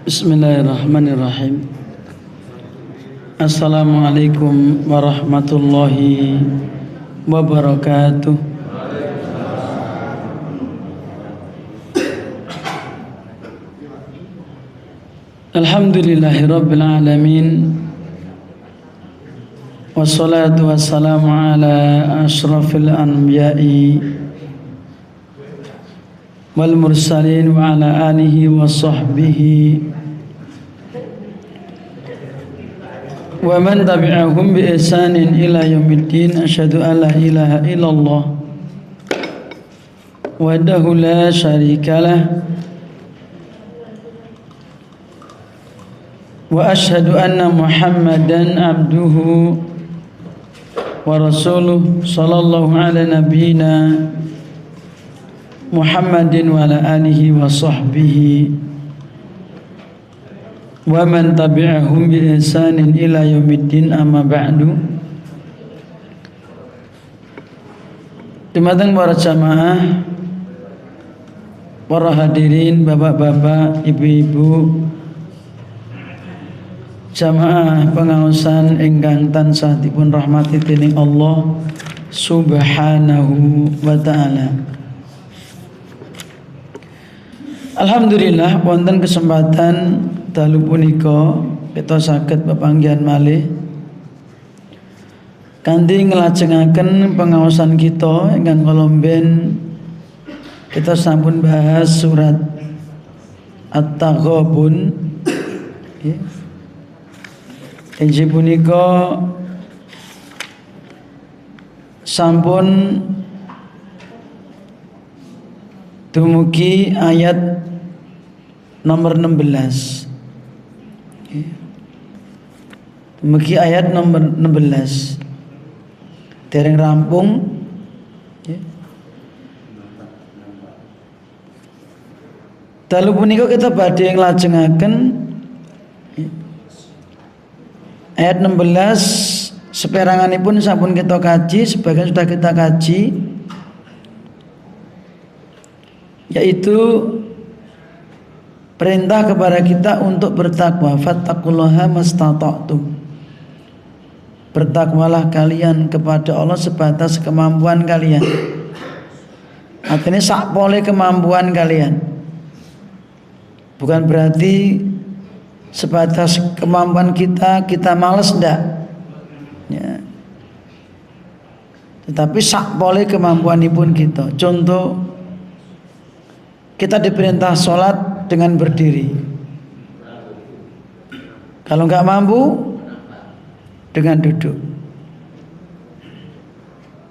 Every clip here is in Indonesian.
Bismillahirrahmanirrahim. Assalamualaikum warahmatullahi wabarakatuh. Alhamdulillahirabbil alamin. Wassalatu wassalamu ala asyrafil anbiya'i wal mursalin wa ala alihi wa sahbihi wa man tabi'ahum bi ihsanin ila yaumiddin. Asyhadu an la ilaha illallah wahdahu la syarikalah wa asyhadu anna Muhammadan abduhu wa rasuluh sallallahu ala nabiyyina Muhammadin wa ala alihi wa sahbihi wa man tabi'ahum bi ihsanin ila yaumiddin. Amma ba'du. Dumateng para jamaah, para hadirin, bapak-bapak, ibu-ibu, jamaah pengaosan ingkang tansah dipun rahmati dening Allah Subhanahu wa taala. Alhamdulillah wonten kesempatan dalu punika kita saged pepanggihan malih kanthi nglajengaken pengaosan kita ingkang kolomben kita sampun bahas surat At-Taghabun. Injih punika sampun dumugi ayat nomor 16. Dumugi ayat nomor 16. Dereng rampung. Dalu punika kita badhe nglajengaken ayat 16 seperanganipun sampun kita kaji, sebagian sudah kita kaji, yaitu perintah kepada kita untuk bertakwa. Fattaqullaha mastata'tum. Bertakwalah kalian kepada Allah sebatas kemampuan kalian. Artinya sakpole kemampuan kalian. Bukan berarti sebatas kemampuan kita malas, ndak ya. Tetapi sakpole kemampuanipun kita. Contoh, kita diperintah sholat dengan berdiri. Kalau nggak mampu, dengan duduk.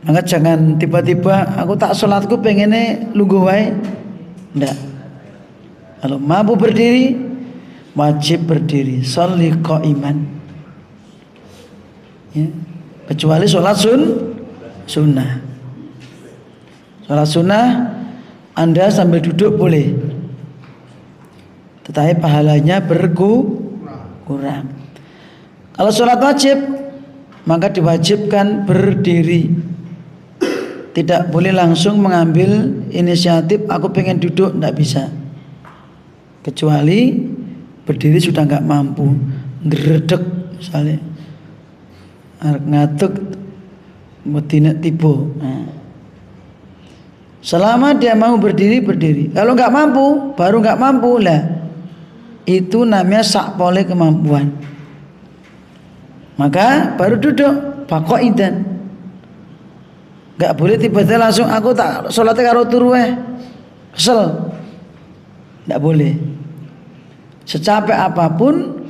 Maka jangan tiba-tiba aku tak sholatku pengennya lungguh wae, ndak. Kalau mampu berdiri, wajib berdiri. Sholli qa'iman, ya. Kecuali sholat sunnah. Sholat sunnah Anda sambil duduk boleh, tetapi pahalanya berkurang. Kalau sholat wajib, maka diwajibkan berdiri. Tidak boleh langsung mengambil inisiatif aku pengen duduk, tidak bisa. Kecuali berdiri sudah nggak mampu, ngredeg misalnya, ngatuk, mudine tiba. Selama dia mau berdiri, berdiri. Kalau nggak mampu, baru nggak mampu lah. Itu namanya sakpole kemampuan. Maka baru duduk, faqaidan. Nggak boleh tiba-tiba langsung aku tak sholatnya karo turu kesel. Nggak boleh. Secapek apapun,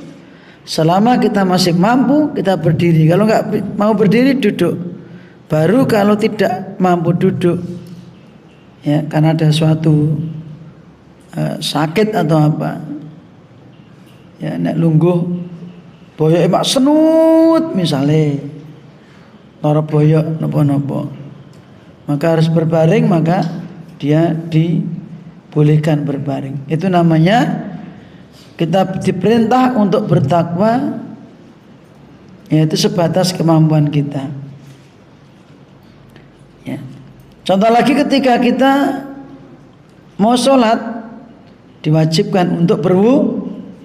selama kita masih mampu, kita berdiri. Kalau nggak mau berdiri, duduk. Baru kalau tidak mampu duduk, ya karena ada suatu sakit atau apa, ya nek lungguh boyok emak senut misalnya, lara boyok nopo-nopo, maka harus berbaring, maka dia dibolehkan berbaring. Itu namanya kita diperintah untuk bertakwa, yaitu sebatas kemampuan kita. Ya. Contoh lagi, ketika kita mau sholat, diwajibkan untuk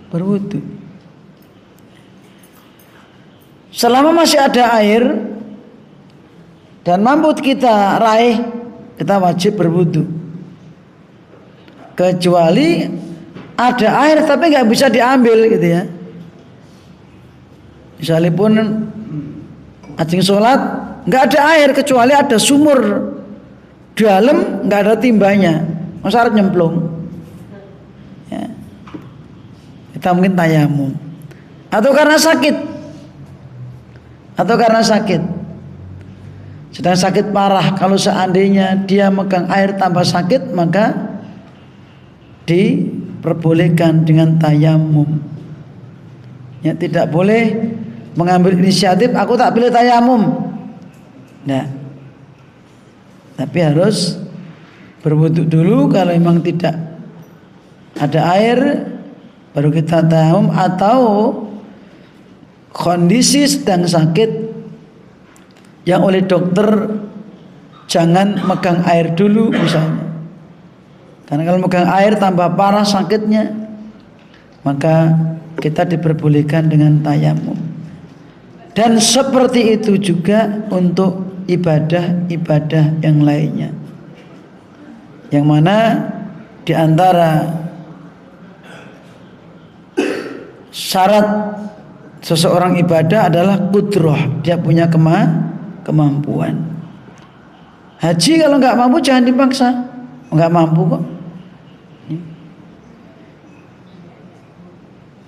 berwudu. Selama masih ada air dan mampu kita raih, kita wajib berwudu. Kecuali ada air tapi nggak bisa diambil gitu ya. Misalnya pun ajeng sholat nggak ada air kecuali ada sumur dalam nggak ada timbanya, masa harus nyemplung. Ya. Kita mungkin tayamum atau karena sakit, sedang sakit parah. Kalau seandainya dia megang air tambah sakit, maka diperbolehkan dengan tayamum. Ya, tidak boleh mengambil inisiatif aku tak pilih tayamum. Nah, tapi harus berwudu dulu. Kalau memang tidak ada air baru kita tayamum, atau kondisi sedang sakit yang oleh dokter jangan megang air dulu misalnya. Karena kalau megang air tambah parah sakitnya, maka kita diperbolehkan dengan tayamum. Dan seperti itu juga untuk ibadah-ibadah yang lainnya, yang mana diantara syarat seseorang ibadah adalah qudrah, dia punya kemampuan. Haji kalau nggak mampu jangan dipaksa, nggak mampu kok.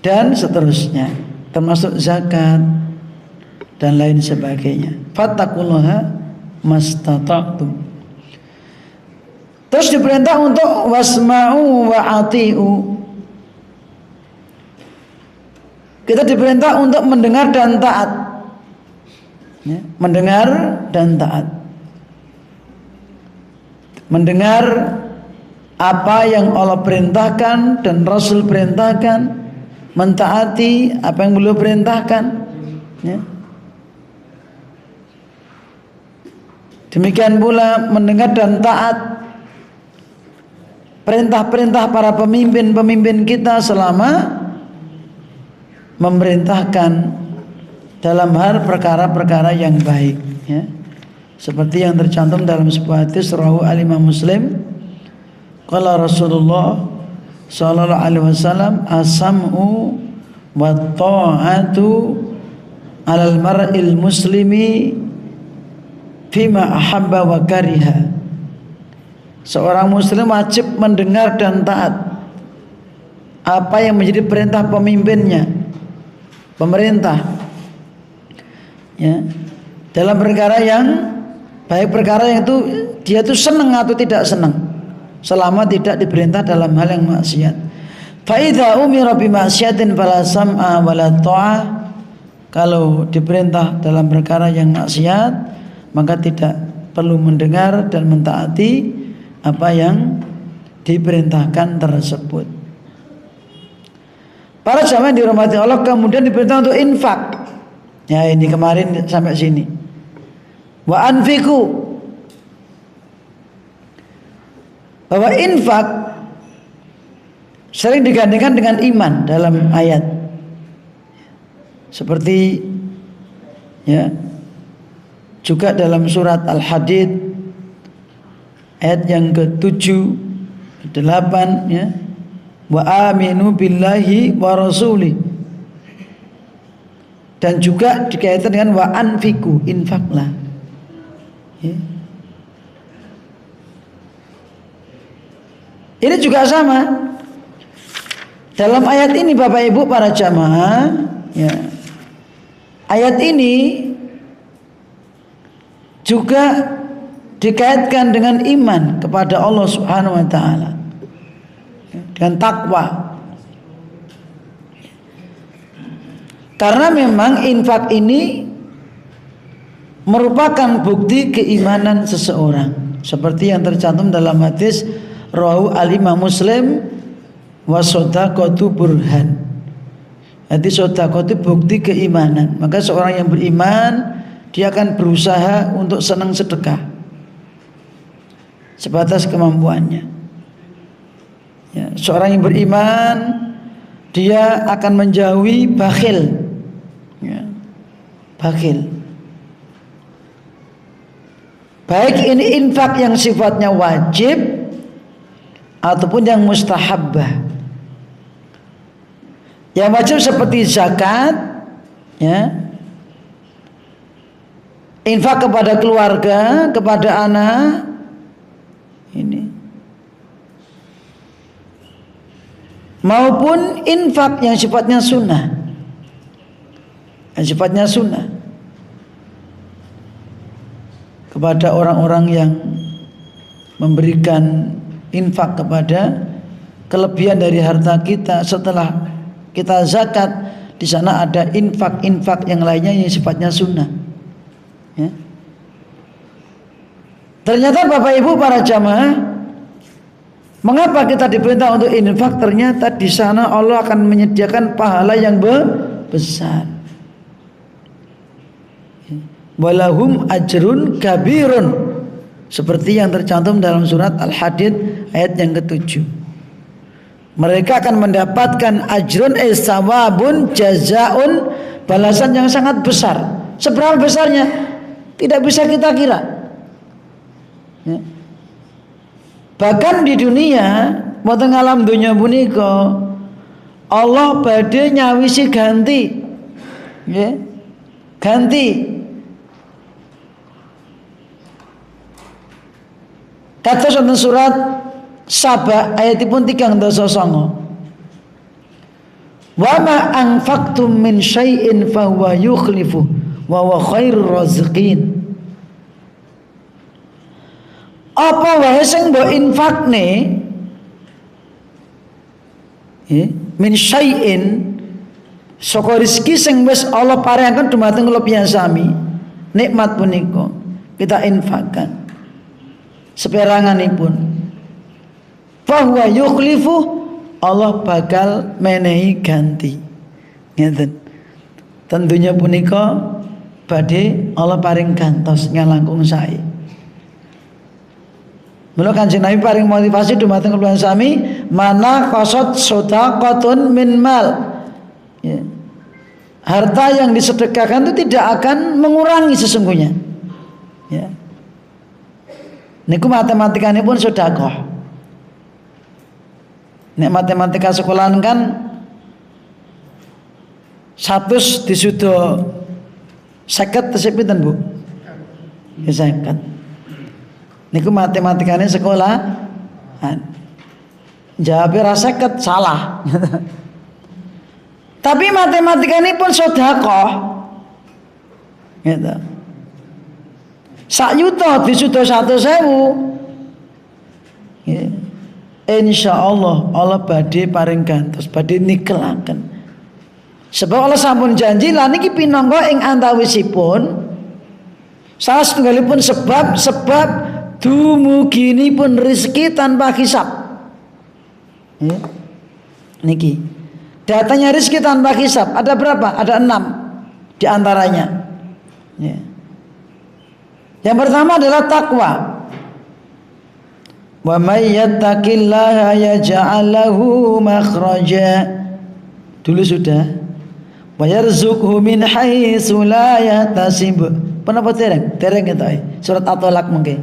Dan seterusnya, termasuk zakat dan lain sebagainya. Fattaqullaha mastata'tum. Terus diperintah untuk wasma'u wa ati'u. Kita diperintah untuk mendengar dan taat. Ya, mendengar dan taat. Mendengar apa yang Allah perintahkan dan Rasul perintahkan, mentaati apa yang beliau perintahkan. Ya. Demikian pula mendengar dan taat perintah-perintah para pemimpin kita selama memerintahkan dalam hal perkara-perkara yang baik, ya. Seperti yang tercantum dalam sebuah hadis rawahu al-Imam Muslim, qala Rasulullah sallallahu alaihi wasallam, as-sam'u wa ta'atu 'alal mar'il muslimi fima ahabba wa kariha. Seorang muslim wajib mendengar dan taat apa yang menjadi perintah pemimpinnya, pemerintah, ya, dalam perkara yang baik, perkara yang itu dia itu senang atau tidak senang, selama tidak diperintah dalam hal yang maksiat. Fa idza umira bi maksiatin fala sam'a wala ta'ah. Kalau diperintah dalam perkara yang maksiat, maka tidak perlu mendengar dan mentaati apa yang diperintahkan tersebut. Para jamaah yang dirahmati Allah, kemudian diperintah untuk infak. Ya, ini kemarin sampai sini. Wa anfiku, bahwa infak sering digandingkan dengan iman dalam ayat. Seperti ya juga dalam surat Al-Hadid ayat yang ke-7, 8, ya. Wa aminu billahi wa rasuli. Dan juga dikaitkan dengan wa anfiku, infaklah. Ya. Ini juga sama. Dalam ayat ini Bapak Ibu para jamaah, ya, ayat ini juga dikaitkan dengan iman kepada Allah Subhanahu wa taala, dengan takwa. Karena memang infak ini merupakan bukti keimanan seseorang, seperti yang tercantum dalam hadis rawahu al-Imam Muslim, wa shadaqatu burhan. Jadi sedekah itu bukti keimanan. Maka seorang yang beriman, dia akan berusaha untuk senang sedekah sebatas kemampuannya. Ya, seorang yang beriman dia akan menjauhi bakhil, ya, bakhil. Baik ini infak yang sifatnya wajib ataupun yang mustahabbah. Yang wajib seperti zakat, ya, infak kepada keluarga, kepada anak, ini, maupun infak yang sifatnya sunnah, yang sifatnya sunnah kepada orang-orang yang memberikan infak kepada kelebihan dari harta kita setelah kita zakat. Di sana ada infak-infak yang lainnya yang sifatnya sunnah, ya. Ternyata Bapak Ibu para jamaah, mengapa kita diperintah untuk infak? Ternyata di sana Allah akan menyediakan pahala yang besar. Walahum ajrun kabirun, seperti yang tercantum dalam surat Al-Hadid ayat yang ke-7. Mereka akan mendapatkan ajrun sawabun jazaun, balasan yang sangat besar. Seberapa besarnya? Tidak bisa kita kira, ya. Bahkan di dunia wonten alam dunya punika Allah badhe nyawisi ganti, ya, ganti. Kados wonten surat Saba ayatipun 309. Wa ma anfaqtum min syai'in fa huwa yukhlifu wa huwa khairur raziqin. Apa wae sing mbok infakne, min syai'in, saka rezeki sing wis Allah paringaken dumateng kula sami, nikmat punika kita infakkan seperanganipun, fahuwa yukhlifu, Allah bakal menehi ganti, ngeten. Tentunya punika badhe Allah paring gantos ngalangkung sae. Mula Kanjeng Nabi paring motivasi dumateng kula sami, mana qasad shadaqatun min mal, ya. Harta yang disedekahkan itu tidak akan mengurangi sesungguhnya, ya. Niku matematikane pun sedekah. Nek matematika sekolahan kan 100 disuda 50 tesih pinten, Bu? Ya 50. Niku matematikane sekolah. Jawabe ra 50 salah. Tapi matematikane pun sedekah. Gitu. 1 juta disuda 100.000. Ya. Insya Allah Allah badhe paring gantos, badhe nikelaken. Sebab Allah sampun janji lan niki pinangka ing antawisipun salah setunggalipun sebab dumuginipun rezeki tanpa hisab. Ya. Niki datanya rezeki tanpa hisab ada berapa? Ada 6 di antaranya. Ya. Yang pertama adalah takwa. Wa may yattaqillaha yaj'al lahu makhraja. Dulu sudah. Wa yarzuqhu min haitsu la yahtasib. Penapa dereng? Dereng kita surat At-Thalaq mungkin.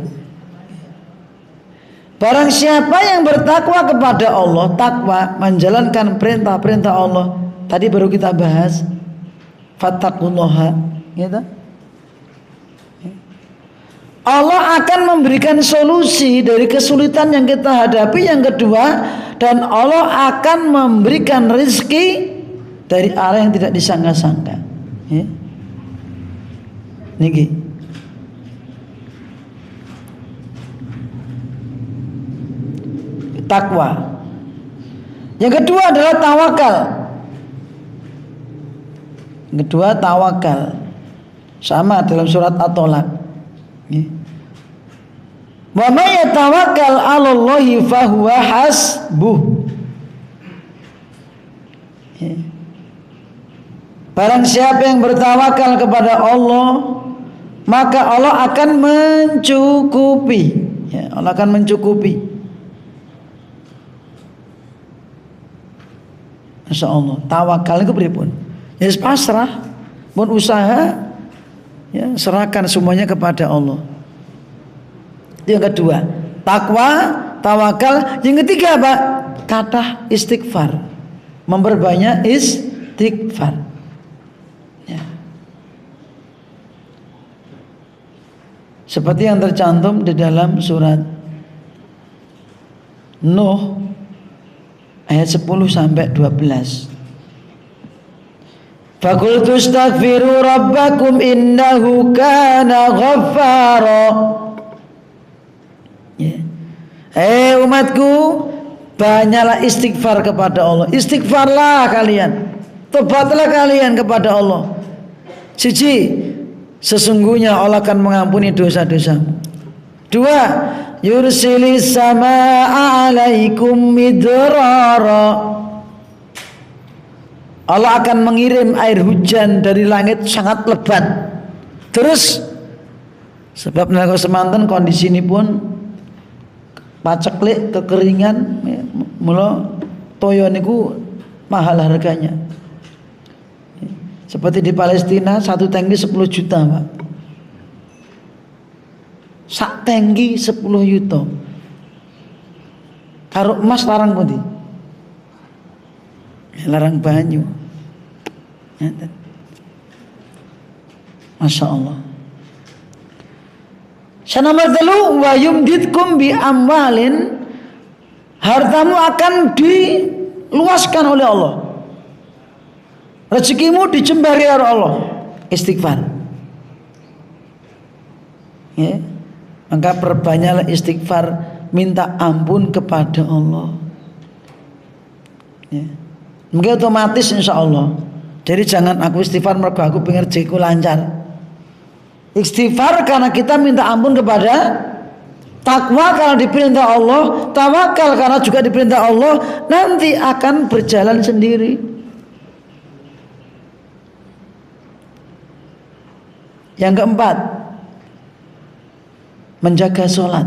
Barang siapa yang bertakwa kepada Allah, takwa menjalankan perintah-perintah Allah. Tadi baru kita bahas fattaqullaha, gitu. Allah akan memberikan solusi dari kesulitan yang kita hadapi. Yang kedua, dan Allah akan memberikan rezeki dari arah yang tidak disangka-sangka. Ya. Niki. Takwa. Yang kedua adalah tawakal. Yang kedua tawakal. Sama dalam surat At-Thalaq. Ya. Wa may yatawakkal 'alallahi fahuwa hasbuh. Ya. Barang siapa yang bertawakal kepada Allah, maka Allah akan mencukupi. Ya, Allah akan mencukupi. Masya Allah. Tawakal itu pripun? Ya pasrah, pun usaha, ya serahkan semuanya kepada Allah. Itu yang kedua, takwa, tawakal. Yang ketiga apa? Kata istighfar, memperbanyak istighfar. Ya. Seperti yang tercantum di dalam surat Nuh ayat 10 sampai 12. Faqultu astaghfiru rabbakum innahu kana ghaffara. Ya. Umatku, banyaklah istighfar kepada Allah. Istighfarlah kalian, tobatlah kalian kepada Allah. Siji, sesungguhnya Allah akan mengampuni dosa-dosamu. Dua, yursilis samaa'a 'alaikum midrara. Allah akan mengirim air hujan dari langit sangat lebat. Terus sebab nalika semanten kondisi ini pun paceklik, kekeringan, mula toyo niku mahal harganya. Seperti di Palestina satu tangki 10 juta, Pak. Sak tangki 10 juta. Karo emas larang pundi? Larang banyu. Masya Allah. Nomor 3, wa yumditkum bi amwalin. Hartamu akan diluaskan oleh Allah. Rezekimu dicembari oleh Allah. Istighfar. Ya. Maka perbanyaklah istighfar, minta ampun kepada Allah. Ya. Mungkin otomatis insya Allah. Jadi jangan aku istighfar mergo aku pengen rezekiku lancar. Istighfar karena kita minta ampun kepada, takwa karena diperintah Allah, tawakal karena juga diperintah Allah, nanti akan berjalan sendiri. Yang keempat, menjaga sholat.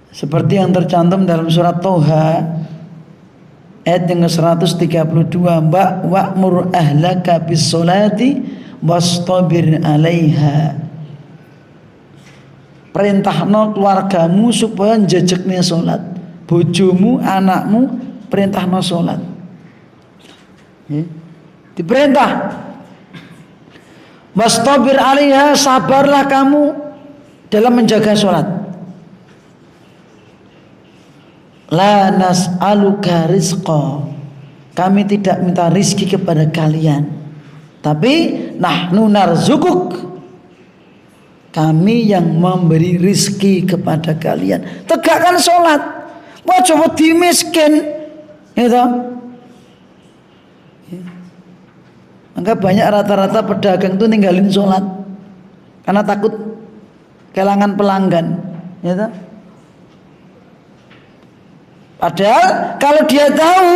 Seperti yang tercantum dalam surat Toha ayat yang ke-132, wa'mur ahlaka bis sholati wastabir 'alaiha. Perintahno keluargamu supaya njejekne sholat, bojomu, anakmu perintahno sholat. Diperintah wastabir 'alaiha, sabarlah kamu dalam menjaga sholat. La nas'aluka rizqa, kami tidak minta rizki kepada kalian, tapi nahnu narzukuk, kami yang memberi rizki kepada kalian. Tegakkan sholat, mau coba dimiskin, gitu. Maka banyak rata-rata pedagang itu ninggalin sholat karena takut kehilangan pelanggan, gitu. Padahal kalau dia tahu,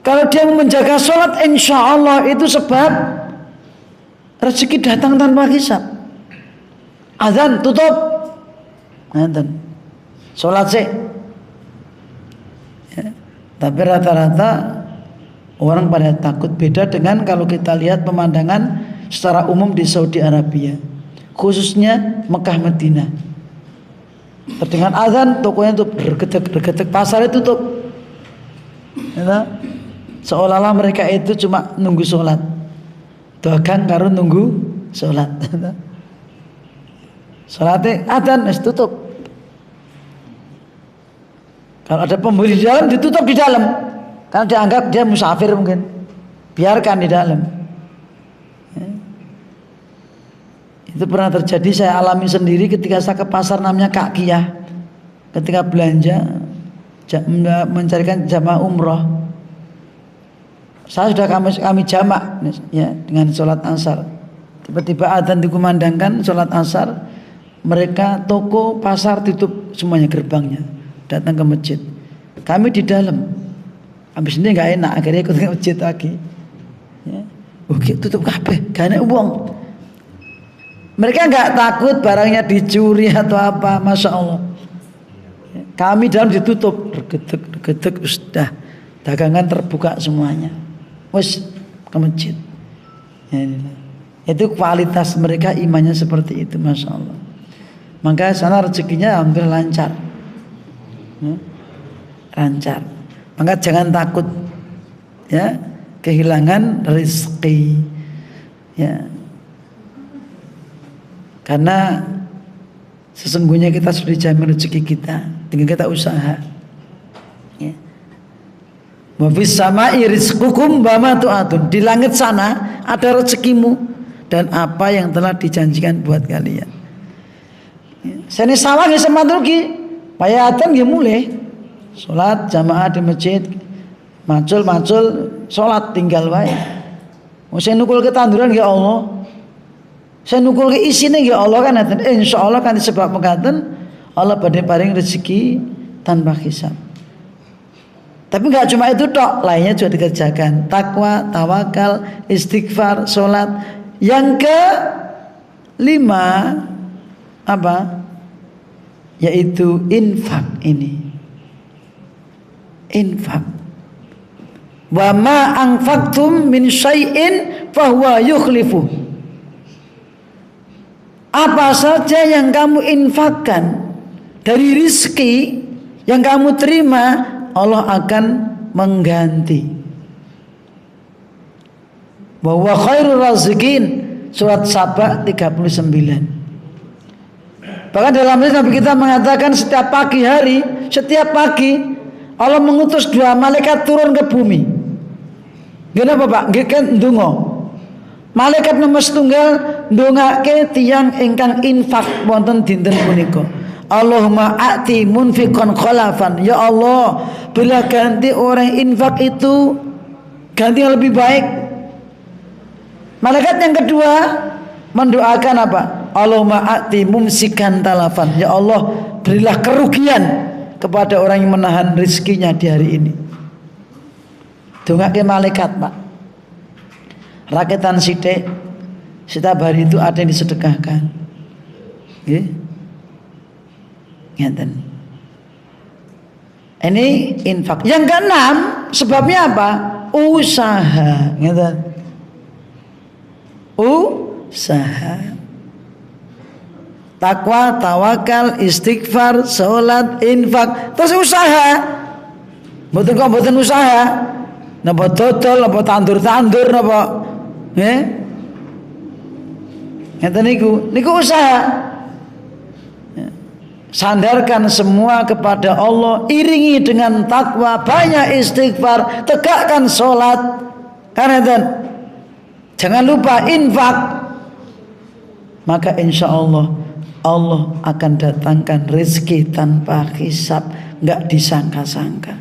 kalau dia menjaga sholat, insya Allah itu sebab rezeki datang tanpa hisab. Azan tutup, azan, sholat sih. Ya. Tapi rata-rata orang pada takut. Beda dengan kalau kita lihat pemandangan secara umum di Saudi Arabia, khususnya Mekah Madinah. Dengan azan tokonya tutup, bergetek, pasar itu tutup. Ya, seolah-olah mereka itu cuma nunggu sholat, dagang karo nunggu sholat. Sholatnya azan es tutup. Kalau ada pembeli di dalam, ditutup di dalam, karena dianggap dia musafir mungkin, biarkan di dalam. Ya. Itu pernah terjadi, saya alami sendiri ketika saya ke pasar namanya Kak Kiyah, ketika belanja mencarikan jamaah umroh. Saya sudah kami jamak ya dengan sholat asar. Tiba-tiba adzan dikumandangkan sholat asar, mereka toko pasar tutup semuanya gerbangnya, datang ke masjid. Kami di dalam, habis ini nggak enak, akhirnya ikut ke masjid lagi. Ya. Oke, tutup kabeh, gak ada uang. Mereka nggak takut barangnya dicuri atau apa, masya Allah. Kami dalam ditutup, regedek sudah dagangan terbuka semuanya. Wes ke masjid. Ya, itu kualitas mereka imannya seperti itu, masya Allah. Maka sana rezekinya hampir lancar, lancar. Maka jangan takut, ya, kehilangan rezeki, ya. Karena sesungguhnya kita sudah dijamin rezeki kita, tinggal kita usaha. Ya. Wa fis sama'i rizqukum wa ma tu'adun. Di langit sana ada rezekimu dan apa yang telah dijanjikan buat kalian. Seni sawah nggih sematurgi, payatan nggih mulai. Salat jamaah di masjid, macul salat tinggal wae. Saya nukul ketanduran nggih Allah. Saya nukul ke isine nggih Allah kan insyaallah kan sebab mekaten Allah badhe paring rezeki tanpa hisab. Tapi nggak cuma itu tok, lainnya juga dikerjakan. Takwa, tawakal, istighfar, sholat. Yang kelima apa? Yaitu infak ini. Infak. Wa ma anfaqtum min syai'in fahuwa yukhlifu. Apa saja yang kamu infakkan dari rizki yang kamu terima, Allah akan mengganti. Wa huwa khairur raziqin, surat Saba 39. Bahkan dalam hadis Nabi kita mengatakan setiap pagi hari, setiap pagi Allah mengutus 2 malaikat turun ke bumi. Kenapa Pak? Nggih ndonga. Malaikat nomor setunggal ndongake tiyang ingkang infak wonten dinten punika. Allahumma a'ti munfiqan khalafan. Ya Allah, bila ganti orang infak itu ganti yang lebih baik. Malaikat yang kedua mendoakan apa? Allahumma a'ti mumsikan talafan. Ya Allah, berilah kerugian kepada orang yang menahan rezekinya di hari ini. Dongake malaikat, Pak. Rakyatan sithik setiap hari itu ada yang disedekahkan. Nggih. Ngeten. Ini infak. Yang keenam, sebabnya apa? Usaha. Ngeten. Usaha. Takwa, tawakal, istighfar, sholat, infak, terus usaha. Mboten kok mboten usaha. Napa dodol, napa tandur-tandur, napa nggih. Ngeten niku usaha. Sandarkan semua kepada Allah, iringi dengan takwa, banyak istighfar, tegakkan sholat. Karena dan jangan lupa infak. Maka insya Allah Allah akan datangkan rezeki tanpa hisab, nggak disangka-sangka.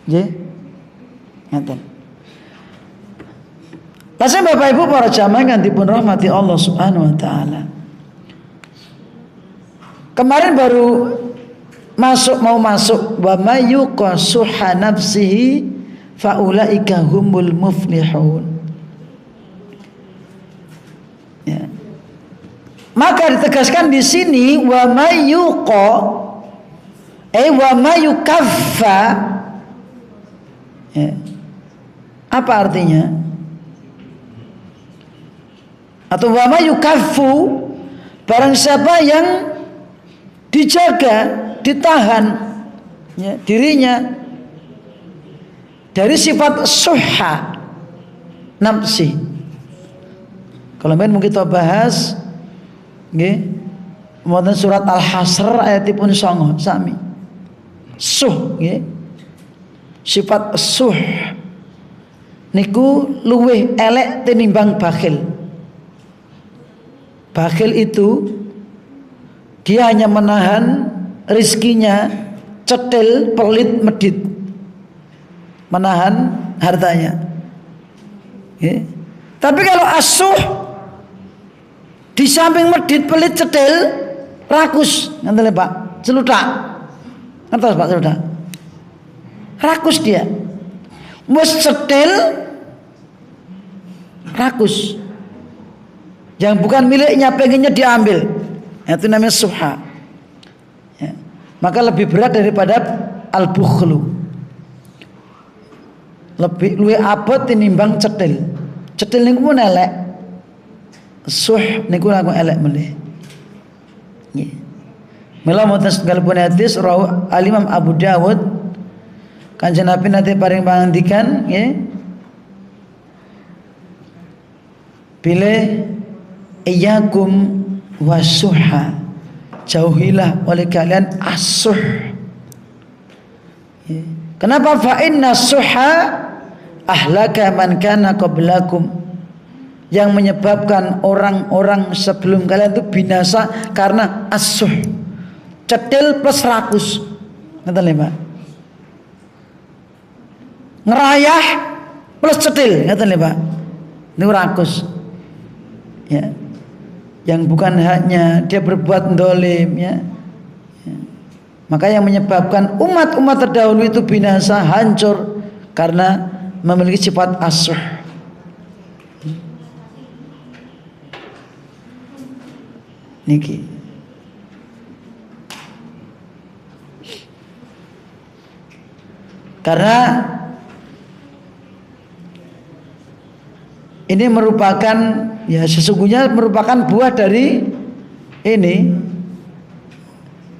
Nggih, ngaten. Langsung Bapak Ibu para jamaah yang dipun rahmati Allah Subhanahu wa taala. Kemarin baru mau masuk wa may yuqasuha nafsihi faulaika humul muflihun. Ya. Maka ditegaskan di sini wa may yuqa wa may yukaffa. Ya. Apa artinya? Atau wa may yukaffu, barang siapa yang dijaga, ditahan ya, dirinya dari sifat suha nafsi. Kalau mungkin kita bahas nggih wonten surat Al-Hasr ayatipun 9 sami. Suh nggih. Sifat suh niku luwih elek tinimbang bakhil. Bakhil itu dia hanya menahan rizkinya, cetil, pelit, medit, menahan hartanya. Okay. Tapi kalau asuh, di samping medit, pelit, cetil, rakus, ngerti Pak, celutak, ngerti Pak celutak, rakus dia, mus cetil, rakus, yang bukan miliknya pengennya diambil. Itu namanya suha ya. maka lebih berat daripada al-bukhlu. Lebih luwih abot tinimbang cetil. Cetil niku pun elek. Suh niku laku elek meneh. Nggih. Mila wonten setunggalipun hadis rawi Al-Imam Abu Dawud, Kanjeng Nabi nate paring pangandikan nggih. Pilih iyyakum wasuha, jauhilah oleh kalian asuh. Kenapa? Fa inna suha ahlaka man kana qablakum, yang menyebabkan orang-orang sebelum kalian itu binasa karena asuh, cetil plus rakus. Ngerti lho Pak? Ngerayah plus cetil, ngerti lho Pak? Ini rakus. Ya. Yang bukan haknya, dia berbuat dolim, ya. Maka yang menyebabkan umat-umat terdahulu itu binasa, hancur karena memiliki sifat asuh. Niki. Karena ini merupakan, ya sesungguhnya merupakan buah dari ini,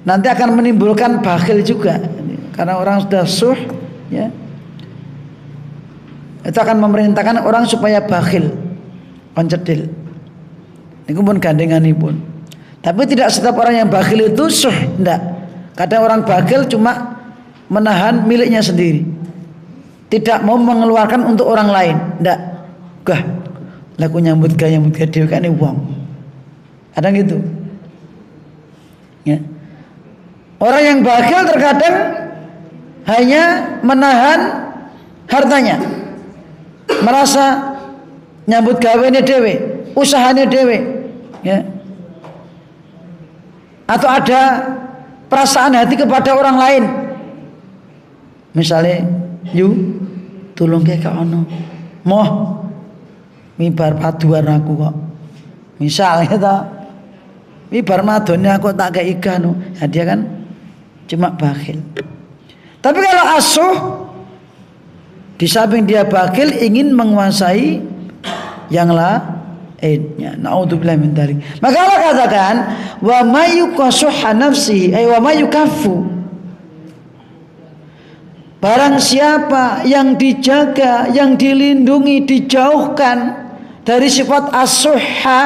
nanti akan menimbulkan bakhil juga. Karena orang sudah suh, ya, itu akan memerintahkan orang supaya bakhil, pencedil. Ini pun gandenganipun. Tapi tidak setiap orang yang bakhil itu suh, enggak. Kadang orang bakhil cuma menahan miliknya sendiri, tidak mau mengeluarkan untuk orang lain, enggak. Gah, laku nyambut gaya dhewe kan wong. Kadang gitu. Ya. Orang yang bakhil terkadang hanya menahan hartanya, merasa nyambut gawene dhewe, usahane dhewe, ya. Atau ada perasaan hati kepada orang lain. Misalnya, yu tulung ke ono, moh mibar paduan aku kok. Misalnya ta, mibar madone aku tak kei ganu, ya dia kan cuma bakhil. Tapi kalau asuh, di samping dia bakhil ingin menguasai yang lainnya. Naudzubillah min dzalik. Maka Allah katakan, wa may yuqasuha nafsihi ay wa may yukaffu. Barang siapa yang dijaga, yang dilindungi, dijauhkan dari sifat as-suhha,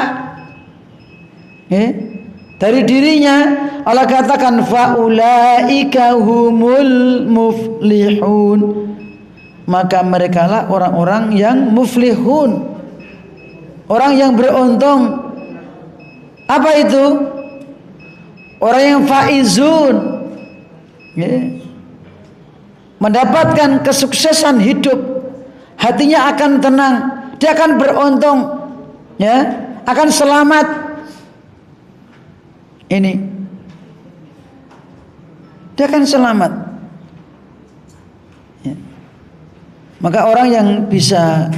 dari dirinya, Allah katakan faulaika humul muflihun, maka merekalah orang-orang yang muflihun, orang yang beruntung. Apa itu? Orang yang faizun, mendapatkan kesuksesan hidup, hatinya akan tenang, dia akan beruntung, ya, akan selamat. Ini dia akan selamat, ya. Maka orang yang bisa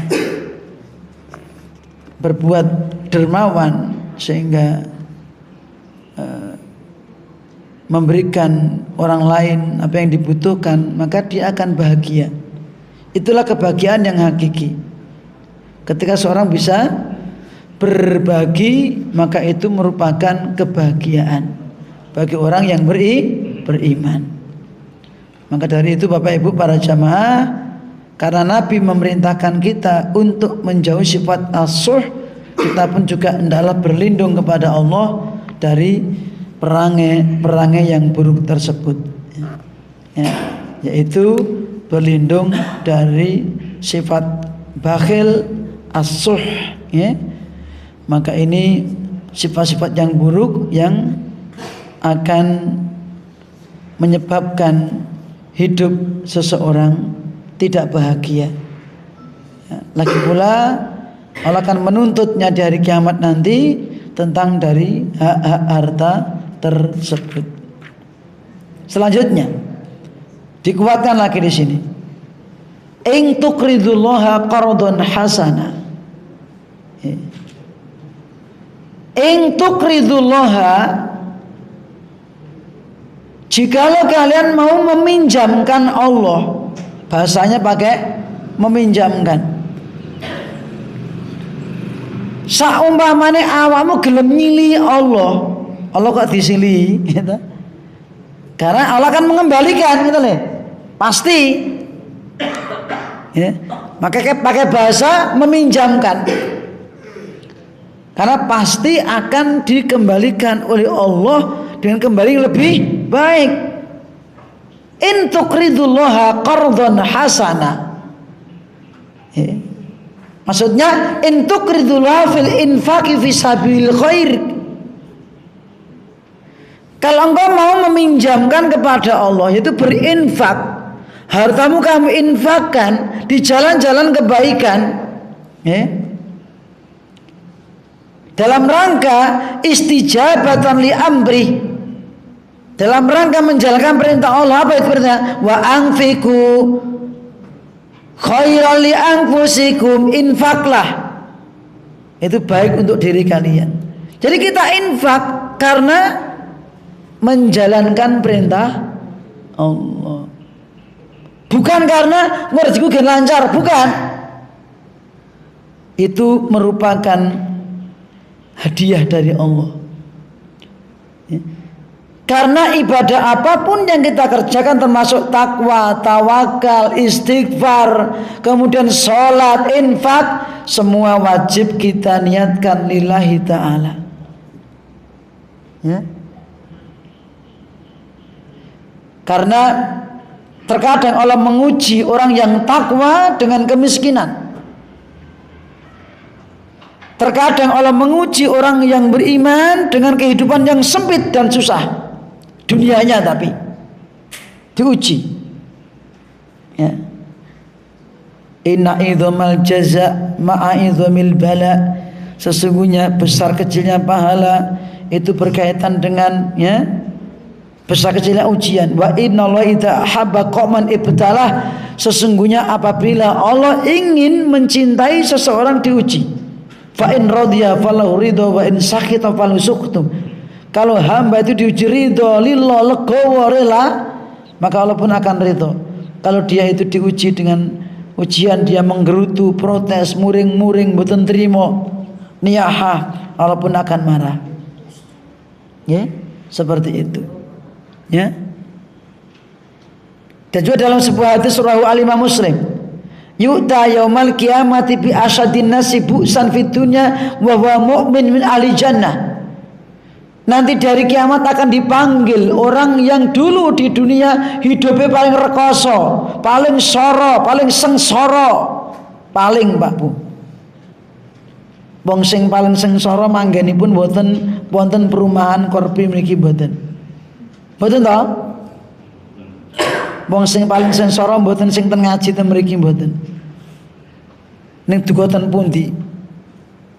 berbuat dermawan sehingga memberikan orang lain apa yang dibutuhkan, maka dia akan bahagia. Itulah kebahagiaan yang hakiki. Ketika seorang bisa berbagi, maka itu merupakan kebahagiaan bagi orang yang beriman. Maka dari itu Bapak Ibu para jamaah, karena Nabi memerintahkan kita untuk menjauhi sifat asuh, kita pun juga hendaklah berlindung kepada Allah dari perangai yang buruk tersebut, ya, yaitu berlindung dari sifat bakhil, asuh, ya. Maka ini sifat-sifat yang buruk yang akan menyebabkan hidup seseorang tidak bahagia, ya. Lagi pula Allah akan menuntutnya di hari kiamat nanti tentang dari hak-hak harta tersebut. Selanjutnya dikuatkan lagi di sini. In tuqridullaha qardan hasana. In tuqridullaha, Jikalau kalian mau meminjamkan Allah, bahasanya pakai meminjamkan. Saumpamane awakmu gelem nyili Allah, Allah kok disili gitu. Karena Allah kan mengembalikan gitu loh. Pasti. Ya. Maka pakai bahasa meminjamkan. Karena pasti akan dikembalikan oleh Allah dengan kembali yang lebih baik. In tuqridullaha qardan hasana. Ya. Maksudnya in tuqridullaha fil infaqi fi sabilil khair. Kalau engkau mau meminjamkan kepada Allah, yaitu berinfak, hartamu kamu infakkan di jalan-jalan kebaikan, ya. Dalam rangka istijabatan li amri, dalam rangka menjalankan perintah Allah. Apa itu perintah? Wa anfiqu khairan li anfusikum, infaklah, itu baik untuk diri kalian. Jadi kita infak karena menjalankan perintah Allah, bukan karena rezekiku gen lancar, bukan. Itu merupakan hadiah dari Allah. Karena ibadah apapun yang kita kerjakan, termasuk takwa, tawakal, istighfar, kemudian sholat, infak, semua wajib kita niatkan lillahi ta'ala, ya. Karena terkadang Allah menguji orang yang takwa dengan kemiskinan. Terkadang Allah menguji orang yang beriman dengan kehidupan yang sempit dan susah dunianya, tapi diuji, ya. Inna idhamal jaza ma'a idhamil bala, sesungguhnya besar kecilnya pahala itu berkaitan dengan, ya, besar kecilnya ujian. Wa innallaha idza ahabba qauman ibtalah, sesungguhnya apabila Allah ingin mencintai seseorang diuji. Fa in radiya falahu ridha wa in sakhita falahu sukhtu. Kalau hamba itu diuji ridha lillah, legowo, rela, maka Allah pun akan ridha. Kalau dia itu diuji dengan ujian dia menggerutu, protes, muring-muring, mboten trimo, niyahah, Allah pun akan marah. Ya, seperti itu. Ya. Dan juga dalam sebuah hadis surah Al-Imam Muslim, yu'ta yaumal qiyamati bi asyadin nasi bu'san fid dunya wa huwa mu'min min ahli jannah. Nanti dari kiamat akan dipanggil orang yang dulu di dunia hidupnya paling rekoso, paling soro, paling sengsara, paling, Pak Bu. Wong sing paling sengsara manggenipun wonten perumahan korpi mriki mboten. Mboten to? Wong sing paling sengsara mboten sing ten ngaji ten mriki mboten. Ning duka ten pundi?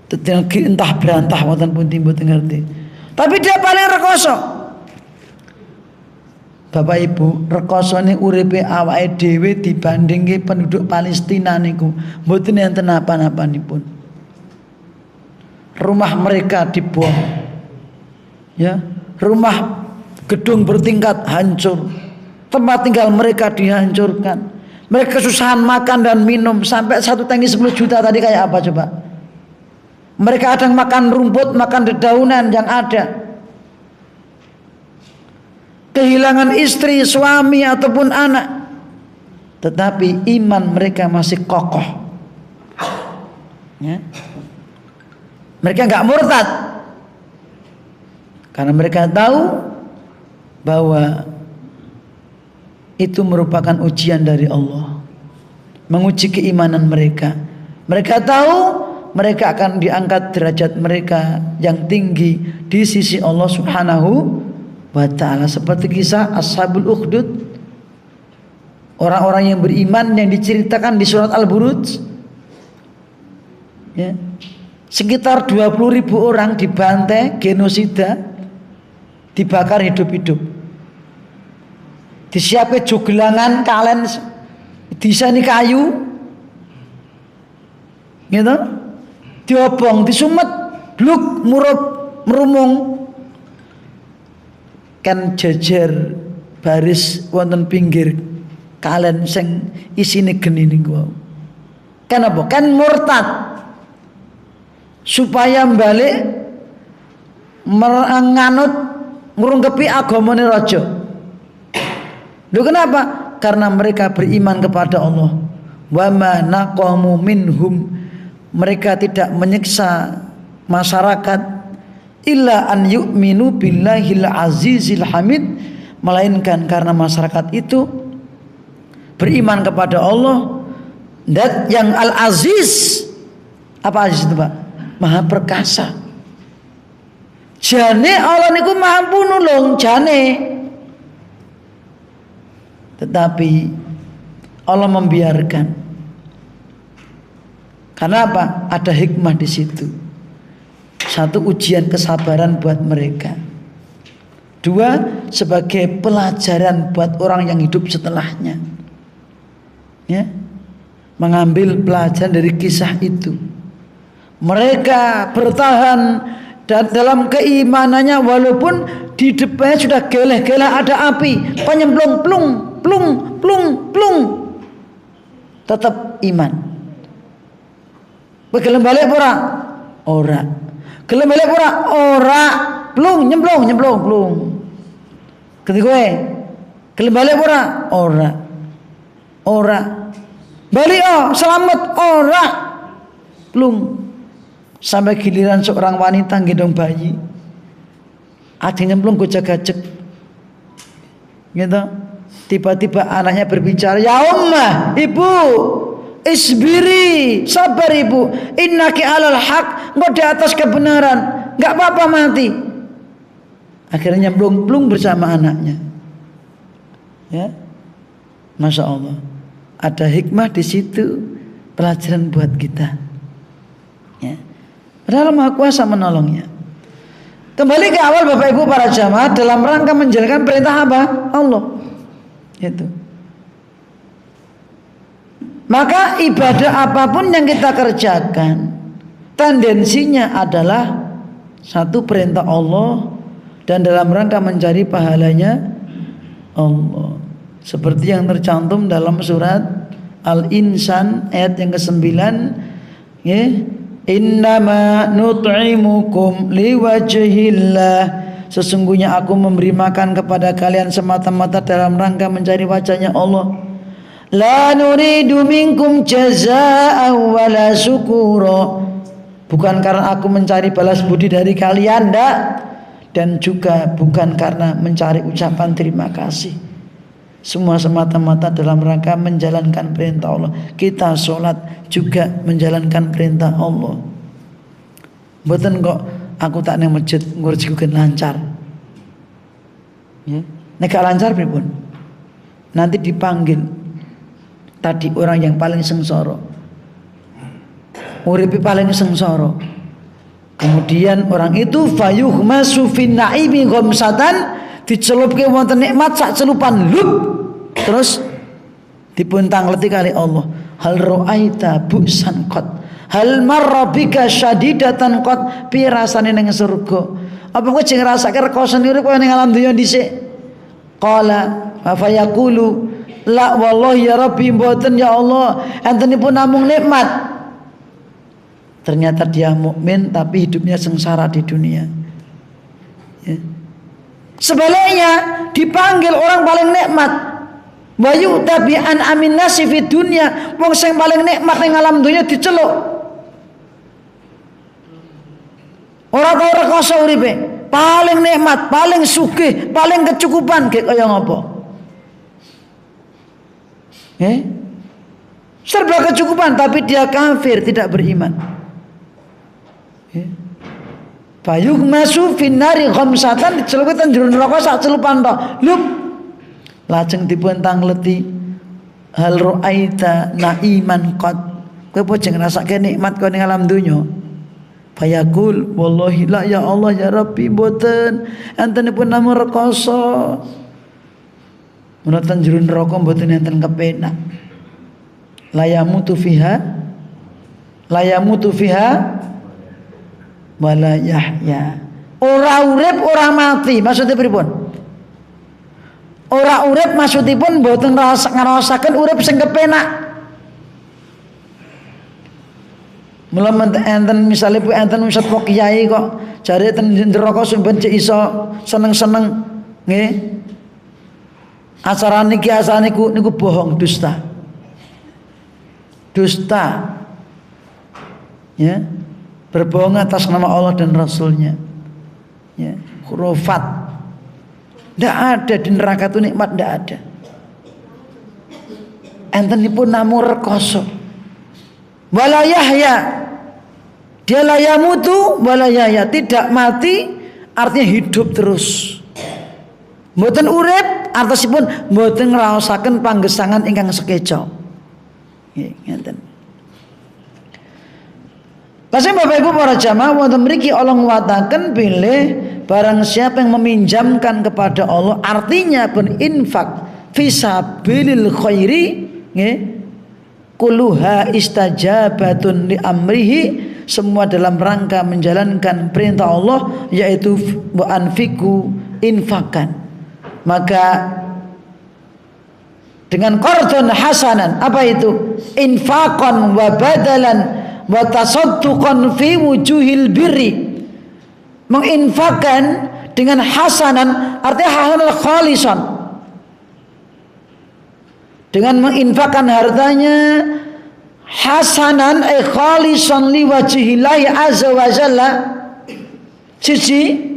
Entah berantah wonten pundi mboten ngerti. Tapi dia paling rekoso. Bapak Ibu, rekosone uripe awake dhewe dibandingke penduduk Palestina niku mboten enten apa-apanipun. Rumah mereka dibom. Ya, rumah gedung bertingkat hancur. Tempat tinggal mereka dihancurkan. Mereka kesusahan makan dan minum, sampai satu tangki 10 juta tadi kayak apa coba? Mereka kadang makan rumput, makan dedaunan yang ada. Kehilangan istri, suami ataupun anak, tetapi iman mereka masih kokoh, ya. Mereka nggak murtad karena mereka tahu bahwa itu merupakan ujian dari Allah, menguji keimanan mereka. Mereka tahu mereka akan diangkat derajat mereka yang tinggi di sisi Allah Subhanahu wa ta'ala. Seperti kisah Ashabul Ukhdud, orang-orang yang beriman yang diceritakan di surat Al-Buruj, ya. Sekitar 20.000 orang dibantai, genosida, dibakar hidup-hidup. Disiapkan jogelangan kalen disani kayu, gitu, diobong, disumet, bluk, murup, merumung, kan jejer baris wonten pinggir kalen sing isine geni niku. Kenapa? Kan murtad. Supaya balik menganut ngrungkepi agamane raja. Lho kenapa? Karena mereka beriman kepada Allah. Wa ma naqamu minhum, mereka tidak menyiksa masyarakat illa an yu'minu billahil azizil hamid, melainkan karena masyarakat itu beriman kepada Allah dan yang al-aziz. Apa aziz itu, Pak? Maha perkasa. Jane Allah niku maha punulung jane. Tetapi Allah membiarkan. Karena apa? Ada hikmah di situ. Satu, ujian kesabaran buat mereka. Dua, sebagai pelajaran buat orang yang hidup setelahnya. Ya. Mengambil pelajaran dari kisah itu. Mereka bertahan dan dalam keimanannya walaupun di depannya sudah geleh-geleh ada api, penyemplung plung plung plung plung, tetap iman. Gelem balik ora? Ora. Gelem balik ora? Ora. Plung nyemplung nyemplung plung. Ketika kowe gelem balik ora? Ora. Ora. Balik selamat ora. Plung. Sampai giliran seorang wanita gendong bayi, ada nyemplung gojek-gajek gitu. Tiba-tiba anaknya berbicara, ya ummah, ibu, isbiri, sabar ibu, innaki alal haq, engkau di atas kebenaran, gak apa-apa mati. Akhirnya nyemplung bersama anaknya. Ya, Masya Allah, ada hikmah di situ, pelajaran buat kita. Ya. Padahal Maha Kuasa menolongnya. Kembali ke awal Bapak Ibu para jamaah, dalam rangka menjalankan perintah apa? Allah. Itu. Maka ibadah apapun yang kita kerjakan, tendensinya adalah satu, perintah Allah dan dalam rangka mencari pahalanya Allah. Seperti yang tercantum dalam surat Al-Insan ayat yang ke-9, ya. Innama nut'imukum liwajhillah, sesungguhnya aku memberi makan kepada kalian semata-mata dalam rangka mencari wajahnya Allah. La nuridu minkum jazaa'an wala syukura, bukan karena aku mencari balas budi dari kalian, enggak, dan juga bukan karena mencari ucapan terima kasih. Semua semata-mata dalam rangka menjalankan perintah Allah. Kita sholat juga menjalankan perintah Allah. Mboten kok aku tak nang masjid ngurus lancar. Ya. Nek gak lancar pripun? Nanti dipanggil tadi orang yang paling sengsara. Uripe paling sengsara. Kemudian orang itu fayuhmasu fin naimi ghamsatan, dicelupke wonten nikmat sak celupan lup, terus dipuntang leti kali Allah. Hal ra'aita bu'san qad, hal marra bika syadidatan qad, piye rasane ning surga? Apa kowe jeng ngrasake rekoso urip kowe ning alam dunya dhisik? Qala fa yaqulu la wallahi ya rabbi, mboten ya Allah, entenipun namung nikmat. Ternyata dia mukmin tapi hidupnya sengsara di dunia. Ya. Sebaliknya dipanggil orang paling nikmat, wa yu'ta bi an amin nasi fid dunya, wong sing paling nikmat ning alam dunya diceluk. Ora tau rekoso uripe, paling nikmat, paling sugih, paling kecukupan, kayak kaya ngopo? Serba kecukupan tapi dia kafir, tidak beriman. Bayuk masuk finari khamsatan, dicelupitan jero neraka sak celupan tok. Lup. Lajeng dipuntang leti hal ra'aita naiman qad. Kowe apa jeng ngrasake nikmat kowe ning alam donya? Fayaqul wallahi la ya Allah ya Rabbi, mboten. Entenipun namung rekoso. Menawa jero neraka mboten enten kepenak. Layamutu fiha wala yahya, ora urip ora mati. Maksudnya pripun? Ora urip maksudipun mboten ngrasaken urip sing kepenak. Mula enten misale bu enten Ustaz Pak Kiai kok jare ten neraka sampeyan cek iso seneng-seneng nggih. Acara niki niku bohong, dusta. Dusta. Ya. Berbohong atas nama Allah dan Rasulnya. Ya, khurafat. Tidak ada di neraka itu nikmat, tidak ada. Entenipun namung rekoso. Wala yahya. Dia la yamutu wala yahya, tidak mati artinya hidup terus. Mboten urip artosipun mboten ngraosaken panggesangan ingkang sekeca. Nggih, ngeten. Pasal Bapak Ibu para jamaah wonten mriki Allah nguwataken bilih barang siapa yang meminjamkan kepada Allah artinya berinfak fisabilil khairi nggih kulluha istajabatun li amrihi, semua dalam rangka menjalankan perintah Allah yaitu wa anfiku, infakan. Maka dengan qardun hasanan, apa itu? Infaqan wa badalan wa tasadduqan fi wujuhil birri. Menginfakkan dengan hasanan artinya hasanal khalisan. Dengan menginfakkan hartanya hasanan khalisan li wajhillahi azza wa jalla. Siji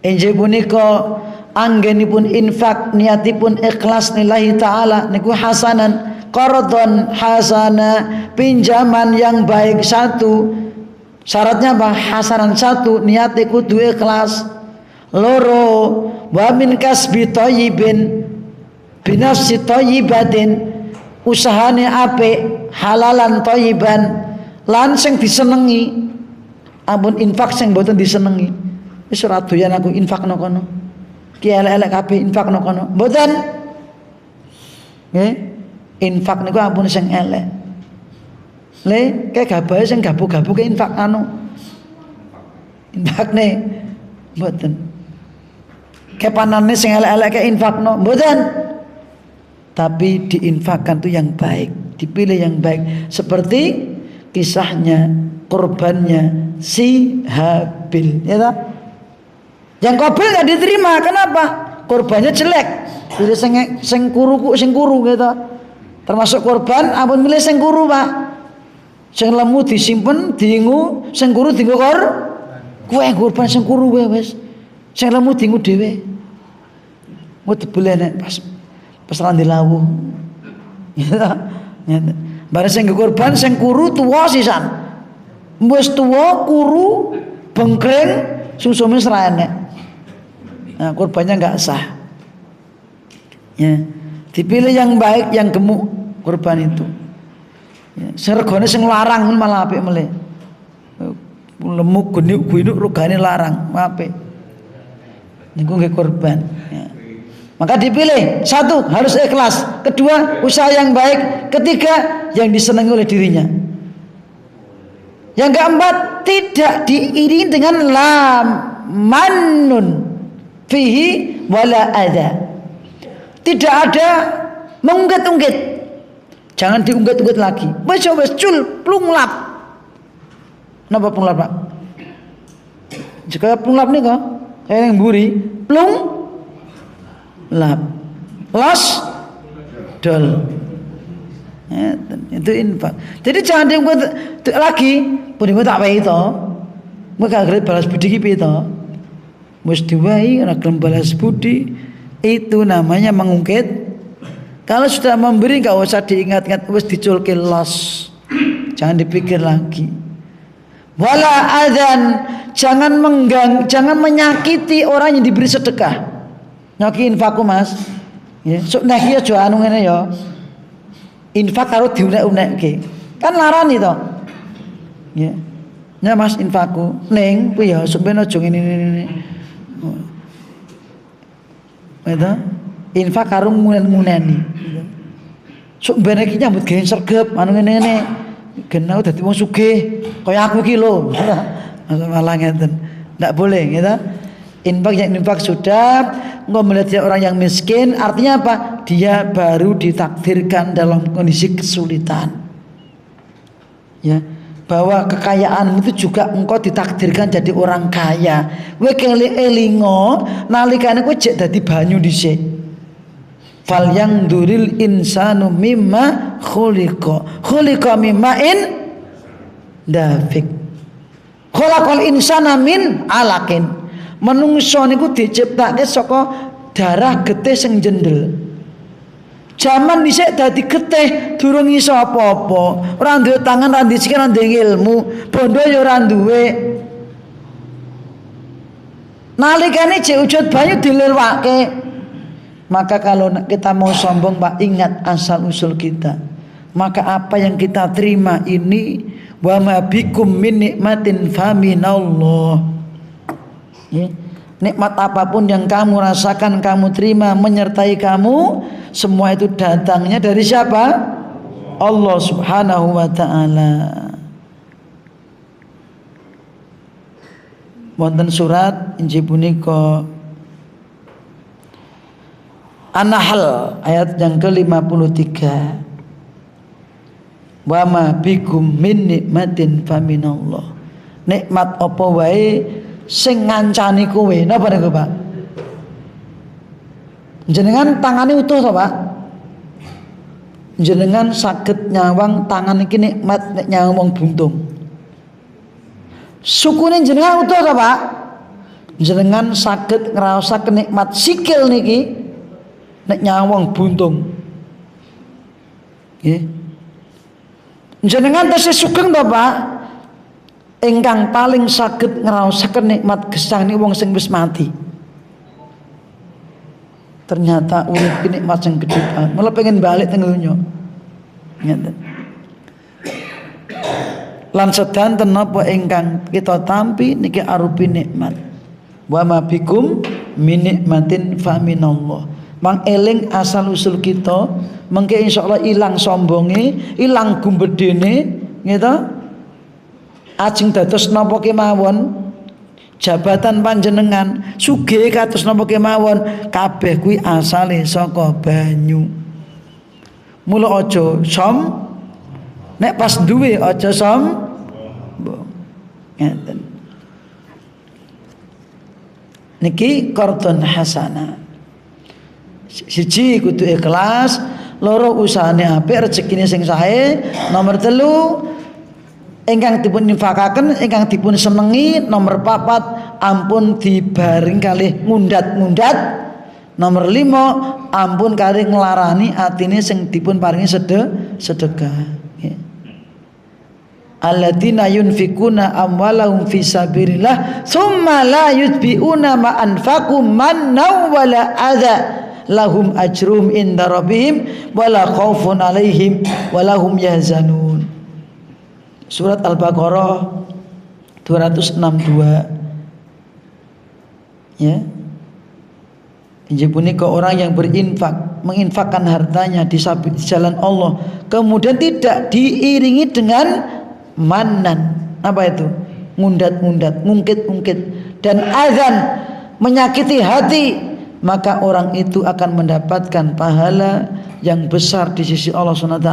injih punika anggenipun infak niatipun ikhlas lillahi taala niku hasanan, qardon hasana, pinjaman yang baik satu. Syaratnya apa? Hasanan satu, niate kudu ikhlas. Loro wa min kasbi thayyibin binafsi thayyibatin, usahane apik halalan thayyiban lan sing disenengi. Ampun infak sing mboten disenengi. Wis ora doyan aku infakno kono. Ki elek-elek kabeh infakno kono. Mboten. Nggih. Infak niku ampun sing elek. Le kayak gabahe sing gabu-gabu ke infak anu. Infakne mboten. Kepanane sing elek-elek ke infakno mboten. Tapi diinfakkan itu yang baik, dipilih yang baik. Seperti kisahnya korbannya si Habil, ya tak? Yang Qabil nggak diterima, kenapa? Korbannya jelek. Jadi sing kuru gitu. Termasuk korban, ampun milih sing kuru pak. Sing lemu disimpen, diingu, sing kuru diingu kue korban sing kuru wes. Sing lemu diingu dewe. Mau dibeli nek pas randi lawu. Ya. Bareng sing korban sing kuru tuwa sisan. Wis tuwa kuru bengkreng susume ora enek. Nah, korbannya enggak sah. Ya. Dipilih yang baik, yang gemuk korban itu. Ya, sing regane sing larang malah apik meleh. Lemuk gunuk regane larang, apik. Niku nggih korban. Ya. Maka dipilih, satu harus ikhlas, kedua usaha yang baik, ketiga yang disenangi oleh dirinya. Yang keempat tidak diiringi dengan lam mannun fihi wala ada. Tidak ada mengungkit-ungkit. Jangan diungkit-ungkit lagi. Wes cul plunglap. Napa plunglap, Pak? Jika plunglap nih kok kayak yang buri, plung lap. Los dol. Ya, itu infak. Jadi jangan diungkit lagi. Pun tak wae to. Maka gak balas budi ki piye to? Wis diwai ora gelem balas budi. Itu namanya mengungkit. Kalau sudah memberi gak usah diingat-ingat, wis diculke los. Jangan dipikir lagi. Wala adzan, jangan menyakiti orang yang diberi sedekah. Nyoki infakku Mas. Ya, sok nek iki aja anu ngene ya. Infak karo diunek-unekke. Kan larani to. Ya. Nya Mas infakku ning kuwi ya sok ben aja ngene-ngene. Itu infak karo ngunen-nguneni. Sok ben iki nyambut gawe sregep anu ngene-ngene. Genah dadi wong sugih kaya aku iki lho. Malah ngeten. Ndak boleh gitu. Infak yang infak sudah, engkau melihat dia orang yang miskin, artinya apa? Dia baru ditakdirkan dalam kondisi kesulitan. Ya, bahwa kekayaan itu juga engkau ditakdirkan jadi orang kaya. Kowe elingo nalikane kowe jek dadi banyu dhisik. Fal yang duril insanu mimma khuliqa mimma'in dafik. Khalaqal insana min alakin. Menungso niku diciptake saka darah getih sing jendel. Zaman dhisik dadi getih durung iso apa-apa. Ora duwe tangan, ora duwe sikil, ora duwe ilmu, bondo ya ora duwe. Nalikane jek ujud banyu dilirwake. Maka kalau kita mau sombong, Pak, ingat asal usul kita. Maka apa yang kita terima ini, wa ma bikum min nikmatin faminallah. Ya. Nikmat apapun yang kamu rasakan, kamu terima, menyertai kamu, semua itu datangnya dari siapa? Allah Subhanahu wa taala. Wonten surat injih punika An-Nahl ayat yang ke-53. Wa ma bikum min nikmatin faminallah. Nikmat apa wae sing ngancani kowe, napa niku, Pak? Jenengan tangane utuh to, Pak? Jenengan saged nyawang tangan iki nikmat nek nyawang wong buntung. Sukune jenengan utuh to, Pak? Jenengan saged ngraosaken nikmat sikil niki nek nyawang buntung. Nggih. Jenengan tesih sugeng to, Pak? Ingkang paling saged ngraosaken nikmat gesang niku wong sing wis mati. Ternyata urip iki nikmat sing gedhe banget. Malah pengen balik teng donya. Ngeten. Lan sedanten napa ingkang kita tampi niki arupi nikmat. Wa ma bikum min nikmatin fa minallah. Mang eling asal usul kita, mengke insyaallah ilang sombonge, ilang gumbedene, gitu. Ajeng dados napa kemawon jabatan panjenengan, sugih kados napa kemawon, kabeh kuwi asale saka banyu. Mula aja nek pas duwe aja ngeten. Niki qardun hasanah. Siji kudu ikhlas, loro usahane apik, rezekine sing sae, nomor 3 ingkang dipun infakaken, ingkang dipun senengi, nomor 4 ampun dibaring kalih ngundat-ngundat, nomor 5 ampun kalih nglarani atine sing dipun paringi sedekah. Alladzina yunfikuna amwalahum fi sabilillah tsumma la yutbi'una ma anfaqu mannaw wala adza lahum ajrum inda rabbihim wala khaufun alaihim walahum yahzanun. Surat Al-Baqarah 262. Ya. Injil punika orang yang berinfak, menginfakkan hartanya di jalan Allah, kemudian tidak diiringi dengan manan. Apa itu? Ngundat-ngundat, ngungkit-ngungkit dan azan, menyakiti hati, maka orang itu akan mendapatkan pahala yang besar di sisi Allah SWT,